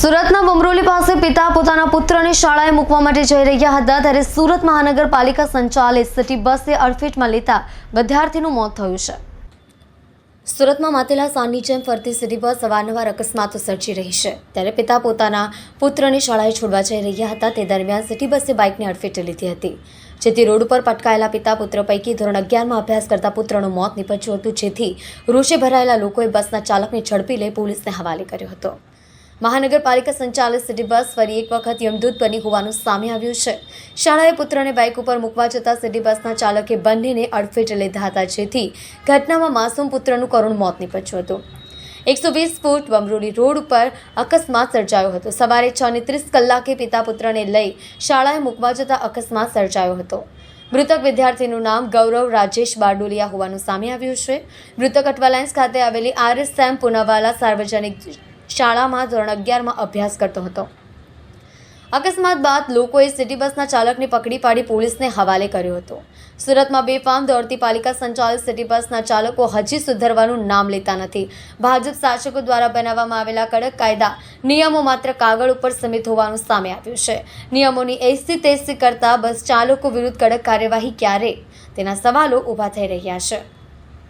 સુરતના બમરોલી પાસે પિતા પોતાના પુત્રને શાળાએ મૂકવા માટે જઈ રહ્યા હતા ત્યારે સુરત મહાનગરપાલિકા સંચાલિત સિટી બસે અડફેટમાં લેતા વિદ્યાર્થીનું મોત થયું છે। સુરતમાં માતેલા સાંજની જેમ ફરતી સિટી બસ અવારનવાર અકસ્માતો સર્જી રહી છે ત્યારે પિતા પોતાના પુત્રને શાળાએ છોડવા જઈ રહ્યા હતા તે દરમિયાન સિટી બસે બાઇકને અડફેટે લીધી હતી જેથી રોડ ઉપર પટકાયેલા પિતા પુત્ર પૈકી ધોરણ 11માં અભ્યાસ કરતા પુત્રનું મોત નીપજ્યું હતું જેથી રોષે ભરાયેલા લોકોએ બસના ચાલકને ઝડપી લઈ પોલીસને હવાલે કર્યો હતો। મહાનગરપાલિકા સંચાલિત સિટી બસ ફરી એક વખત યમદૂત બની હોવાનું સામે આવ્યું છે। શાળાએ પુત્રને બાઇક ઉપર મૂકવા જતા સિટી બસના ચાલકે બંનેને અડફેટે લીધા હતા જેથી ઘટનામાં માસૂમ પુત્રનું કરુણ મોત નીપજ્યું હતું। 120 ફૂટ બમરોલી રોડ ઉપર અકસ્માત સર્જાયો હતો। સવારે 6:30 કલાકે પિતા પુત્રને લઈ શાળાએ મૂકવા જતા અકસ્માત સર્જાયો હતો। મૃતક વિદ્યાર્થીનું નામ ગૌરવ રાજેશ બારડોલિયા હોવાનું સામે આવ્યું છે। મૃતક અટવાલાઇન્સ ખાતે આવેલી RSM પૂનાવાલા સાર્વજનિક શાળામાં ધોરણ 11માં અભ્યાસ કરતો હતો। અકસ્માત બાદ લોકોએ સિટી બસના ચાલકને પકડી પાડી પોલીસને હવાલે કર્યો હતો। સુરતમાં બેફામ દોડતી પાલિકા સંચાલિત સિટી બસના ચાલકો હજી સુધરવાનું નામ લેતા નથી। ભાજપ શાસકો દ્વારા બનાવવામાં આવેલા કડક કાયદા નિયમો માત્ર કાગળ ઉપર સીમિત હોવાનું સામે આવ્યું છે। નિયમોની એસી તેસી કરતા બસ ચાલકો વિરુદ્ધ કડક કાર્યવાહી ક્યારે તેના સવાલો ઊભા થઈ રહ્યા છે।